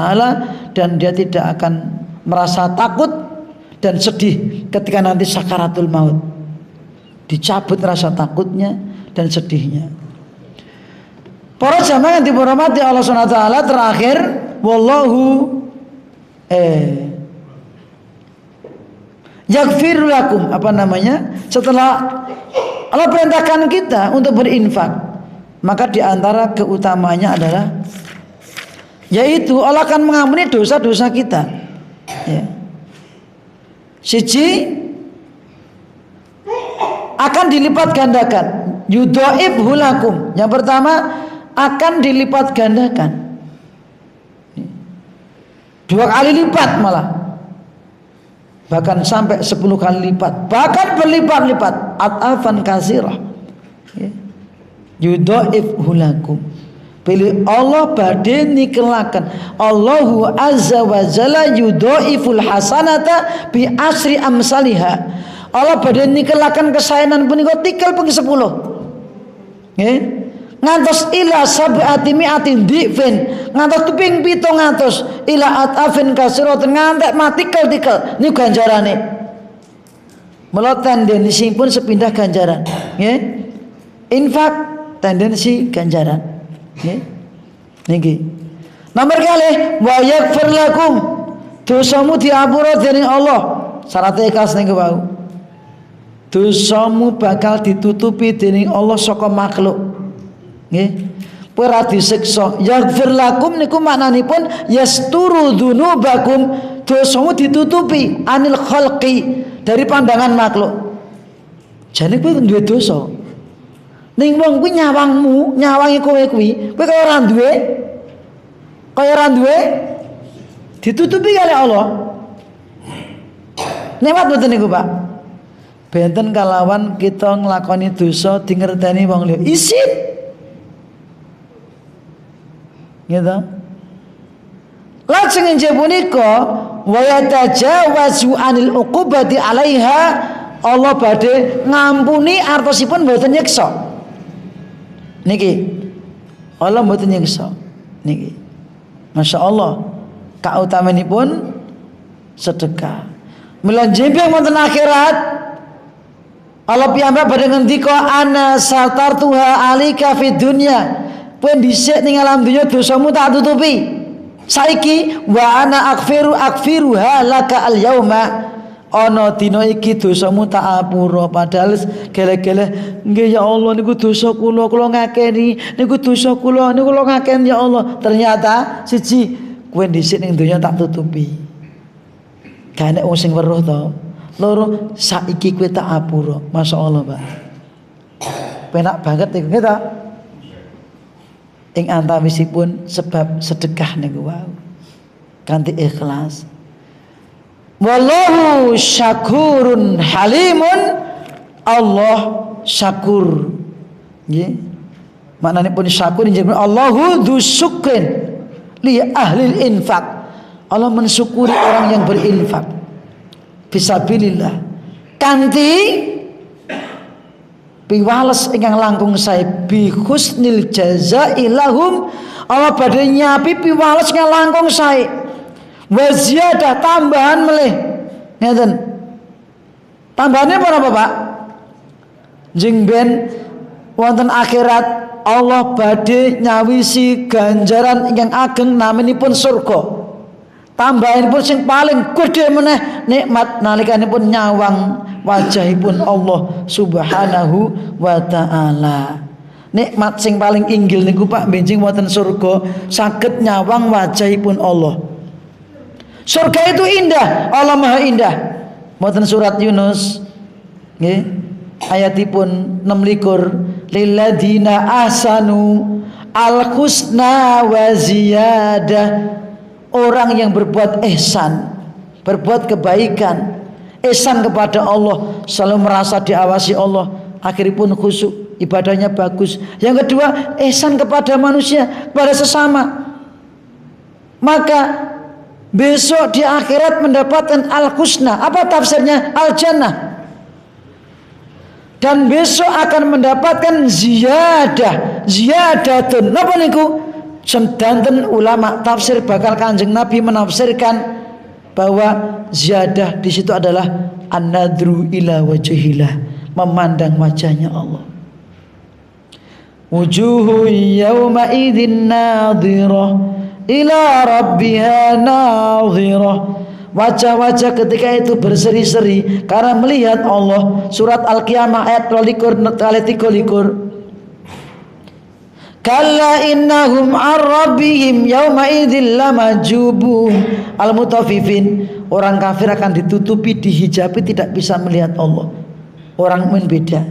dan dia tidak akan merasa takut dan sedih ketika nanti sakaratul maut. Dicabut rasa takutnya dan sedihnya. Para jamaah yang dirahmati Allah SWT, terakhir wallahu yaghfir lakum, setelah Allah perintahkan kita untuk berinfak, maka diantara keutamanya adalah yaitu Allah akan mengampuni dosa-dosa kita. Ya. Siji akan dilipat gandakan, yudhaifhu lakum. Yang pertama akan dilipat gandakan, 2 kali lipat, malah bahkan sampai 10 kali lipat, bahkan berlipat-lipat, at'afan katsirah. Yudhaifhu lakum. Pilih Allah badhe nikelaken. Allahu azza wa jalla yudhaiful hasanata bi asri amsalihha. Allah badhe nikelaken kesaenan punika tikel ping 10. Nggih. ngantos ila sab'ati mi'atin dhifin, ngantos ping 700 ila atafin kasiratin, ngantek matikel-tikel niku ganjarane. Mula tendensi pun sepindah ganjaran, nggih. Infak tendensi ganjaran, nggih. Niki. Nomor kalih wa yaghfir lakum, dosamu diapura dening Allah. Syarat ikhlas niku wau. Dosamu bakal ditutupi dening Allah saka makhluk. Nggih. Kowe ora disiksa. Yaghfir lakum niku maknanipun yasturu dzunubakum, dosamu ditutupi anil khalqi, dari pandangan makhluk. Jane kowe duwe dosa. Ning wong kuwi nyawangmu, nyawangi kowe kuwi, kowe kaya ora duwe ditutupi oleh Allah. Nikmat mboten niku, Pak? Benten kalawan kita nglakoni dosa dingerteni wong liya. Isin. Gitu. Lajeng injih punika wa yatajawazu anil uqubati 'alaiha, Allah badhe ngampuni artosipun mboten nyiksa. Niki. Allah mboten nyiksa. Niki. Masya Allah. Kautamanipun sedekah. Mila jembeng wonten akhirat Allah piyambak badhe ngendika ana satartuha alika fid dunya. Kowe dhisik ning alam dunya dosamu tak tutupi. Saiki wa ana akfiruha laka al yauma, ana dina iki dosamu tak apura. Padahal gele-gele nggih ya Allah niku dosa kula ngakeni, niku dosa kula niku kula ngakeni ya Allah. Ternyata siji kowe dhisik ning dunya tak tutupi. Gak enek wong sing weruh to. Loro saiki kowe tak apura. Masyaallah, Pak. Penak banget niku nggih ta? Ing antawisipun sebab sedekah niku wau kanthi ikhlas. Wallahu syakurun halimun, Allah syakur. Nggih. Maknanipun syakur injih Allahu dzusukrin li ahli infak. Allah mensyukuri orang yang berinfak fisabilillah kanthi piwales ingkang langkung sae bi husnil jazai lahum, Allah badhe nyapi piwales ingkang langkung sae wa ziyadah tambahan melih ngeten. Tambahane apa Pak? Jeng ben wonten akhirat Allah badhe nyawisi ganjaran ingkang ageng naminipun surga. Tambahanipun sing paling gedhe meneh nikmat nalikanipun nyawang wajahipun Allah Subhanahu wa taala. Nikmat sing paling inggil niku Pak benjing wonten surga saged nyawang wajahipun Allah. Surga itu indah, Allah Maha indah. Wonten surat Yunus nggih ayatipun 26 lilladzina ahsanu al husna wa ziyadah. Orang yang berbuat ihsan, berbuat kebaikan, ihsan kepada Allah, selalu merasa diawasi Allah, akhiripun khusyuk, ibadahnya bagus. Yang kedua, ihsan kepada manusia, kepada sesama. Maka besok di akhirat mendapatkan al-husna. Apa tafsirnya? Al-jannah. Dan besok akan mendapatkan ziyadatun. Napa niku? Sedanten ulama tafsir bakal Kanjeng Nabi menafsirkan bahwa ziyadah di situ adalah an-nadru ila wajhillah, memandang wajahnya Allah. Wujuhu yawma idzin nadhirah ila rabbiha nadhirah. Wajah-wajah ketika itu berseri-seri karena melihat Allah. Surat Al-Qiyamah ayat 23. Kalla innahum ar-rabbihim yawma idzil lamajubun. Al-Mutaffifin, orang kafir akan ditutupi, dihijabi, tidak bisa melihat Allah. Orang mukmin beda.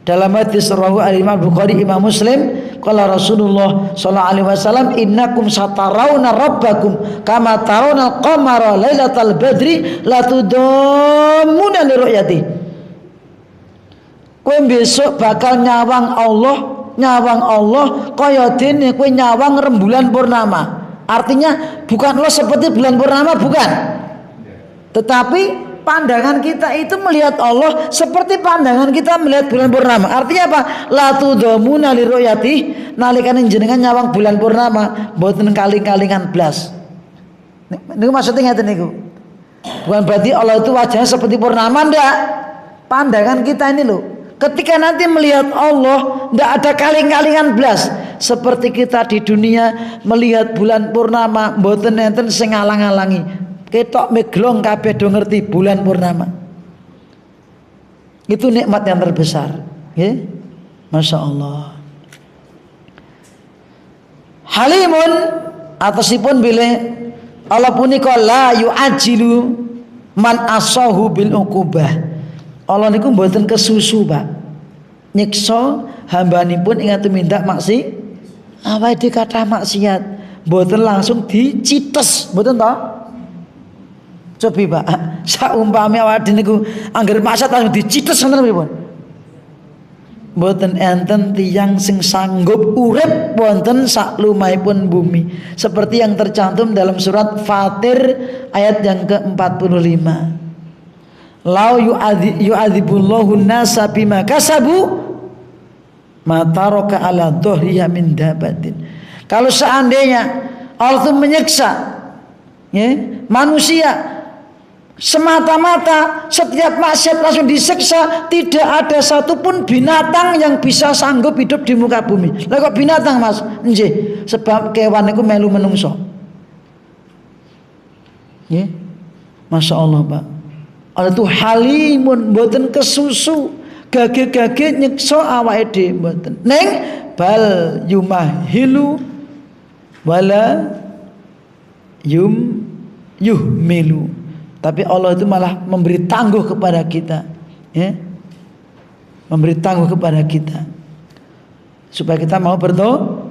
Dalam hadis rawahu al-Imam Bukhari, Imam Muslim, qala Rasulullah sallallahu alaihi wasallam, innakum satarawna rabbakum kama tarawna al-qamara lailatal badri la tudammuna li ru'yati. Kowe besok bakal nyawang Allah kaya dene kowe nyawang rembulan purnama. Artinya bukan lo seperti bulan purnama, bukan. Tetapi pandangan kita itu melihat Allah seperti pandangan kita melihat bulan purnama. Artinya apa? La tudhamuna li ru'yati, nalikane jenengan nyawang bulan purnama mboten kaling-kalingan blas. Niku maksudnya ngeten niku. Bukan berarti Allah itu wajahnya seperti purnama, ndak. Pandangan kita ini loh. Ketika nanti melihat Allah ndak ada kaling-kalingan blas. Seperti kita di dunia melihat bulan purnama mboten enten sing ngalang-alangi. Ketok meglong kabeh do ngerti bulan purnama. Itu nikmat yang terbesar, nggih. Masya Allah. Halimun atasipun bilih Allah punika la yu'ajilu man asahu bil uqubah. Allah niku mboten kesusu, Pak. Nyiksa hambanipun ingkang tumindak maksi awake kathah maksiat, mboten langsung dicites, mboten to? Cobi, Pak. Saumpami awake niku angger maksiat langsung dicites ngoten pripun? Mboten enten tiyang sing sanggup urip wonten saklumahipun bumi, seperti yang tercantum dalam surat Fatir ayat yang ke-45. Lau yu'adzibullahu nasa bima kasabu ma taraka ala dhahriha min dabatin. Kalau seandainya Allah itu menyiksa ya, manusia semata-mata setiap maksiat langsung disiksa, tidak ada satupun binatang yang bisa sanggup hidup di muka bumi. Lah kok binatang, Mas? Nggih, sebab kewan iku melu menungso. Nggih. Masya Allah, Pak. Allah itu halimun, mboten kesusu, gage-gage nyiksa awake dhewe mboten. Ning bal yumahilu wala yuhmilu. Tapi Allah itu malah memberi tangguh kepada kita, ya? Memberi tangguh kepada kita supaya kita mau bertobat.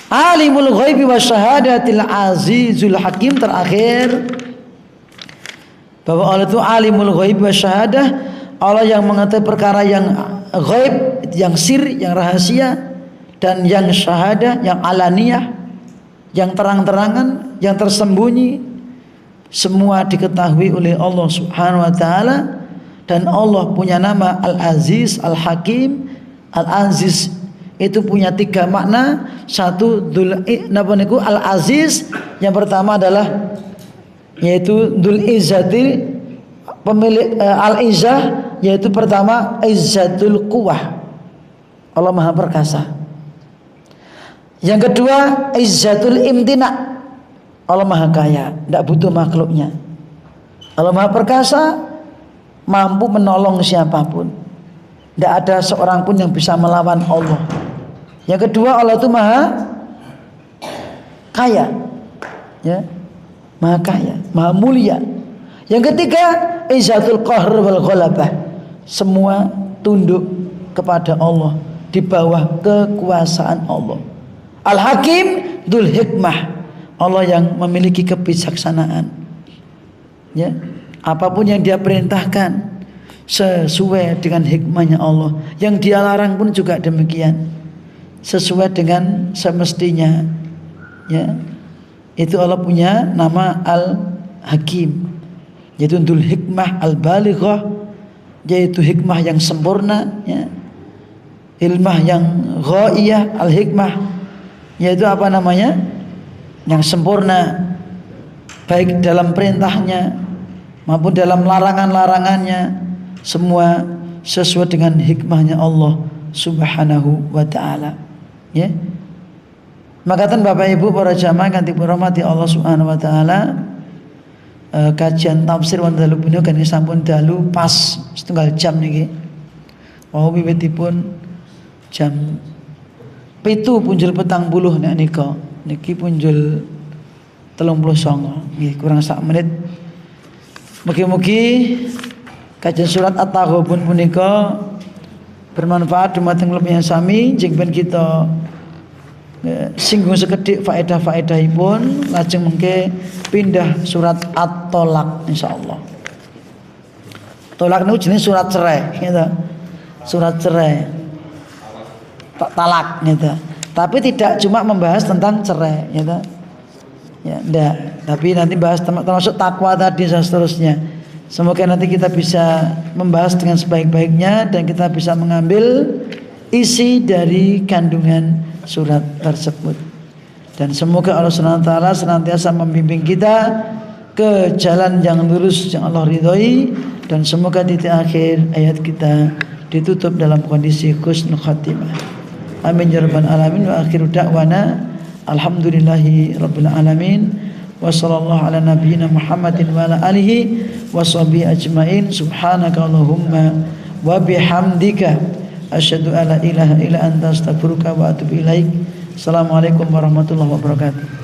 Alimul ghaibi wasyahadatil azizul hakim. Terakhir, bahwa Allah itu alimul ghaibi wasyahadah, Allah yang mengetahui perkara yang ghaib, yang sir, yang rahasia, dan yang syahadah, yang alaniyah, yang terang-terangan, yang tersembunyi. Semua diketahui oleh Allah Subhanahu wa taala, dan Allah punya nama Al-Aziz, Al-Hakim. Al-Aziz itu punya 3 makna. Satu, Al-Aziz yang pertama adalah yaitu Dzul Izzati, pemilik Al-Izzah, yaitu pertama Izzatul Quwah, Allah Maha Perkasa. Yang kedua Izzatul Imtina, Allah Maha Kaya, tidak butuh makhluknya. Allah Maha Perkasa, mampu menolong siapapun. Tidak ada seorang pun yang bisa melawan Allah. Yang kedua, Allah itu Maha Kaya, ya, Maha Kaya, Maha Mulia. Yang ketiga, Izzatul Qahr wal Ghalabah, semua tunduk kepada Allah, di bawah kekuasaan Allah. Al-Hakim, Dzul Hikmah, Allah yang memiliki kebijaksanaan, ya, apapun yang Dia perintahkan sesuai dengan hikmahnya Allah, yang Dia larang pun juga demikian, sesuai dengan semestinya, ya. Itu Allah punya nama Al-Hakim, yaitu Dzul Hikmah Al-Balighah, yaitu hikmah yang sempurna, ya. Ilmah yang ghaiyah, Al-Hikmah, yaitu apa namanya? Yang sempurna, baik dalam perintahnya maupun dalam larangan-larangannya, semua sesuai dengan hikmahnya Allah Subhanahu wa taala, ya. Makatan Bapak Ibu para jamaah kanthi rahmati Allah Subhanahu wa taala, kajian tafsir wonten dalu punika kan sampun dalu pas 1 jam niki. Wau wiwitipun jam 7 punjul 40 nek nika. Niki punjul 39, nggih, kurang 1 menit. Mugi-mugi kajian surat At-Taghabun punika bermanfaat dumateng kula sami, jeng ben kita singgung sekedhik faedah-faedahipun, lajeng mengke pindah surat At-Tolak insyaallah. Tolak niku jenenge surat cerai, gitu. Surat cerai. Talak, gitu. Tapi tidak cuma membahas tentang cerai, ya enggak. Tapi nanti bahas termasuk takwa tadi dan seterusnya. Semoga nanti kita bisa membahas dengan sebaik-baiknya dan kita bisa mengambil isi dari kandungan surat tersebut. Dan semoga Allah SWT senantiasa membimbing kita ke jalan yang lurus yang Allah ridhoi, dan semoga titik akhir ayat kita ditutup dalam kondisi husnul khatimah. Amin ya rabbal alamin. Wa akhiru da'wana alhamdulillahi rabbil alamin. Wa sallallahu ala nabiyyina Muhammadin wa ala alihi wa sahbihi ajmain. Subhanaka Allahumma wa bihamdika asyhadu an la ilaha illa anta astaghfiruka wa atubu ilaik. Assalamualaikum warahmatullahi wabarakatuh.